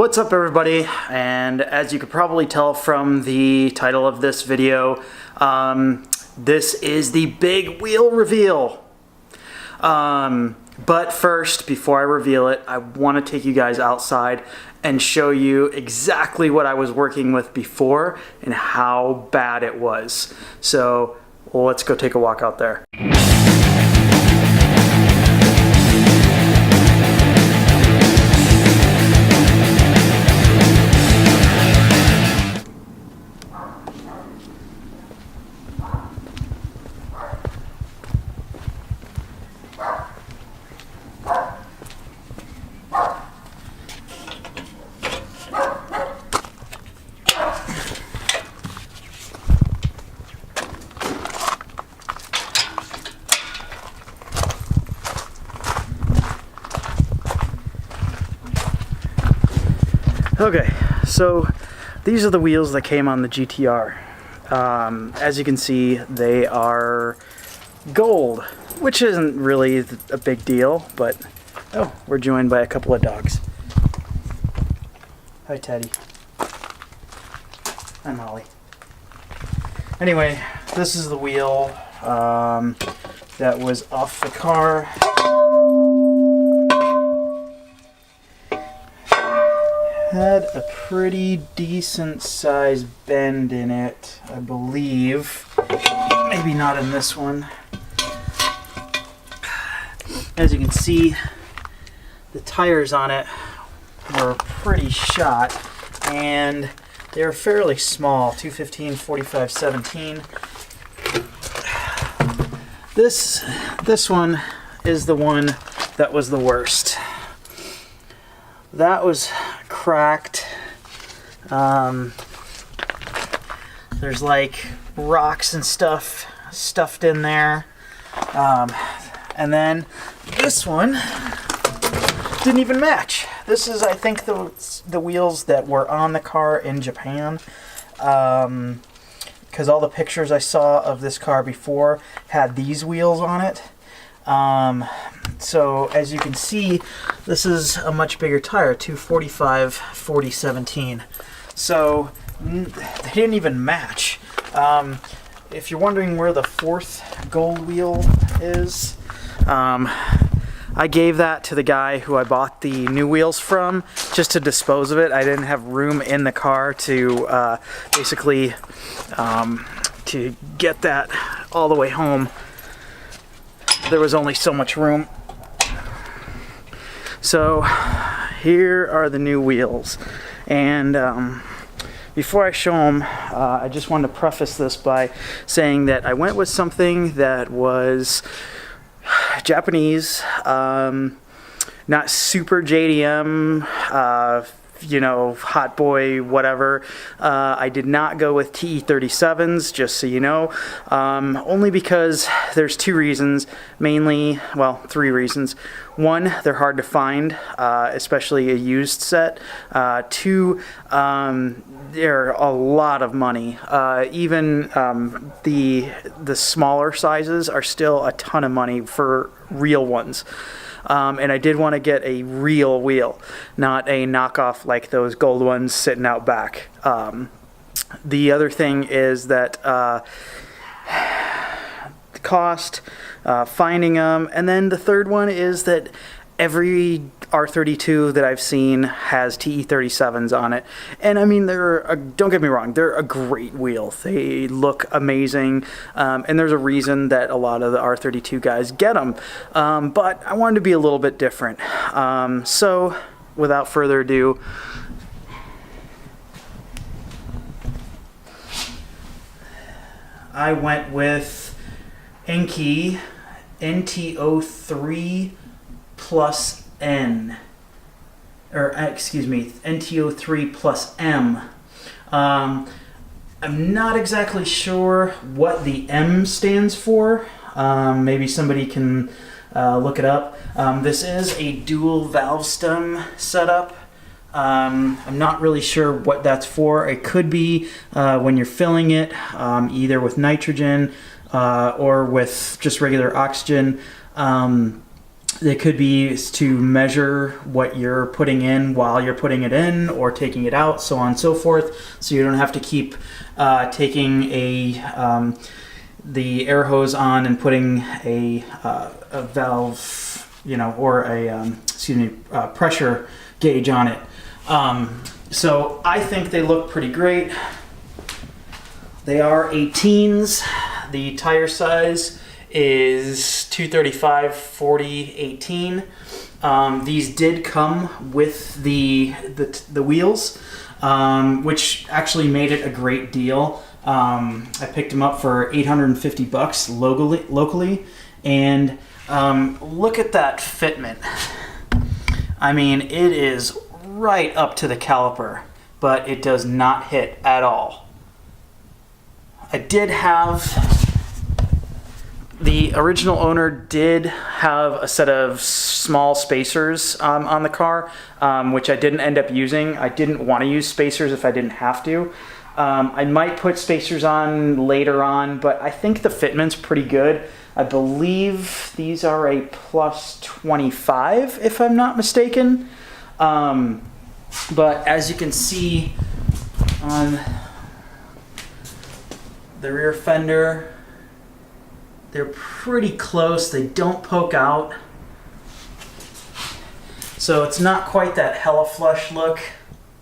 What's up everybody, and as you could probably tell from the title of this video, this is the big wheel reveal. But first, before I reveal it, I want to take you guys outside and show you exactly what I was working with before and how bad it was. So let's go take a walk out there. Okay, so these are the wheels that came on the GTR. As you can see, they are gold, which isn't really a big deal, but oh, we're joined by a couple of dogs. Hi, Teddy. I'm Holly. Anyway, this is the wheel that was off the car. Had a pretty decent sized bend in it, I believe. Maybe not in this one. As you can see, the tires on it were pretty shot, and they were fairly small, 215, 45, 17. This one is the one that was the worst. That was cracked. There's like rocks and stuff stuffed in there. And then this one didn't even match. This is, I think, the wheels that were on the car in Japan. Because all the pictures I saw of this car before had these wheels on it. So as you can see, this is a much bigger tire, 245 4017. So they didn't even match. If you're wondering where the fourth gold wheel is, I gave that to the guy who I bought the new wheels from just to dispose of it. I didn't have room in the car to basically to get that all the way home. There was only so much room. So here are the new wheels, and before I show them, I just wanted to preface this by saying that I went with something that was Japanese, not super JDM, you know, hot boy, whatever. I did not go with TE37s, just so you know, only because there's two reasons, mainly, well, three reasons. One, they're hard to find, especially a used set. Two, they're a lot of money. Even the smaller sizes are still a ton of money for real ones. And I did want to get a real wheel, not a knockoff like those gold ones sitting out back. The other thing is that the cost, finding them, and then the third one is that every R32 that I've seen has TE37s on it, and I mean, don't get me wrong, they're a great wheel. They look amazing, and there's a reason that a lot of the R32 guys get them, but I wanted to be a little bit different. So without further ado, I went with Enkei NTO3 plus N, or excuse me, NTO3 plus M. I'm not exactly sure what the M stands for. Maybe somebody can look it up. This is a dual valve stem setup. I'm not really sure what that's for. It could be when you're filling it, either with nitrogen or with just regular oxygen. It could be to measure what you're putting in while you're putting it in or taking it out, so on and so forth. So you don't have to keep taking the air hose on and putting a valve, you know, or a pressure gauge on it. So I think they look pretty great. They are 18s. The tire size is 235 40 18. These did come with the wheels, which actually made it a great deal. I picked them up for $850 locally, and look at that fitment. I mean, it is right up to the caliper, but it does not hit at all. I did have, the original owner did have a set of small spacers on the car, which I didn't end up using. I didn't want to use spacers if I didn't have to. I might put spacers on later on, but I think the fitment's pretty good. I believe these are a plus 25, if I'm not mistaken. But as you can see on the rear fender, they're pretty close. They don't poke out. So it's not quite that hella flush look,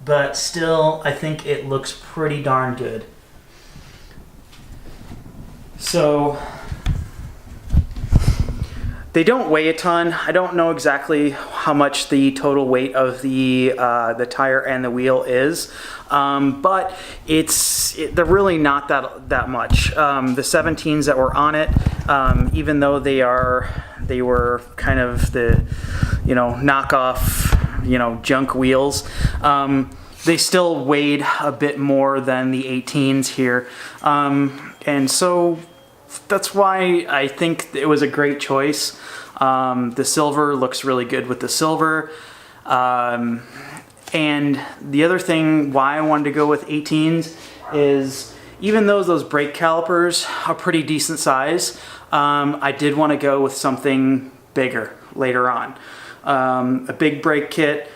but still I think it looks pretty darn good. So they don't weigh a ton. I don't know exactly how much the total weight of the tire and the wheel is, but they're really not that much. The 17s that were on it, even though they were kind of the, you know, knockoff, you know, junk wheels, they still weighed a bit more than the 18s here, and so that's why I think it was a great choice. The silver looks really good with the silver. And the other thing why I wanted to go with 18s is, even though those brake calipers are pretty decent size, I did want to go with something bigger later on. A big brake kit.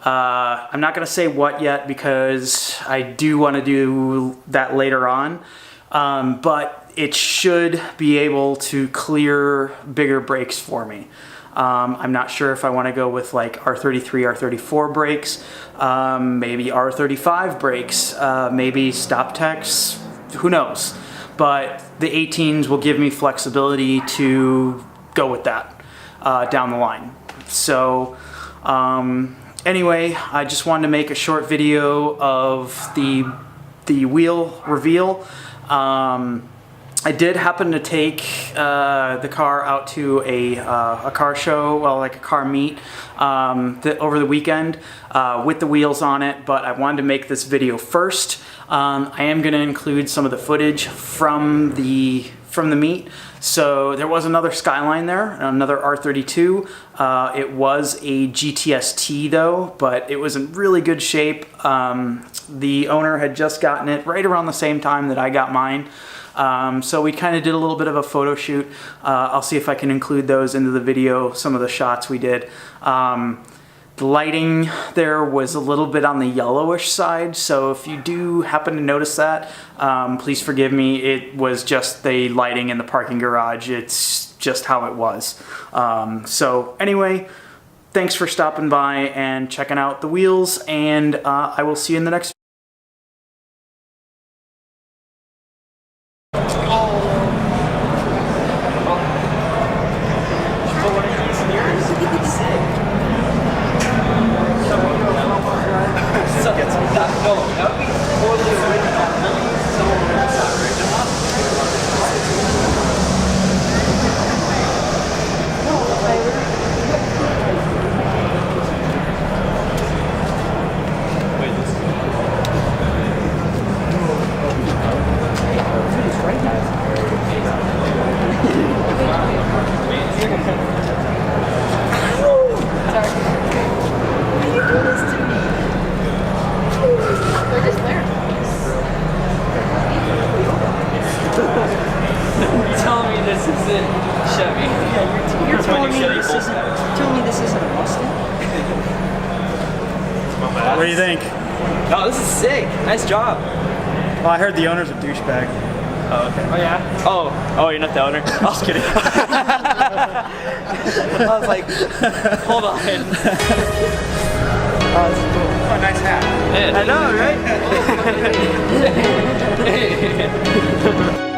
I'm not going to say what yet because I do want to do that later on. But it should be able to clear bigger brakes for me. I'm not sure if I want to go with like R33, R34 brakes, maybe R35 brakes, maybe StopTex, who knows. But the 18s will give me flexibility to go with that down the line. So anyway, I just wanted to make a short video of the wheel reveal. I did happen to take the car out to a car show, well, like a car meet over the weekend with the wheels on it, but I wanted to make this video first. I am going to include some of the footage from the meet. So there was another Skyline there, another R32. It was a GTST though, but it was in really good shape. The owner had just gotten it right around the same time that I got mine. So we kind of did a little bit of a photo shoot. I'll see if I can include those into the video, some of the shots we did. The lighting there was a little bit on the yellowish side, so if you do happen to notice that, please forgive me. It was just the lighting in the parking garage. It's just how it was. So anyway, thanks for stopping by and checking out the wheels, and I will see you in the next video. think? No, this is sick. Nice job. Well, I heard the owner's a douchebag. Oh, okay. Oh, yeah? Oh, you're not the owner? I'm just kidding. I was like, hold on. Oh, this is cool. Oh, nice hat. Yeah, I know, right?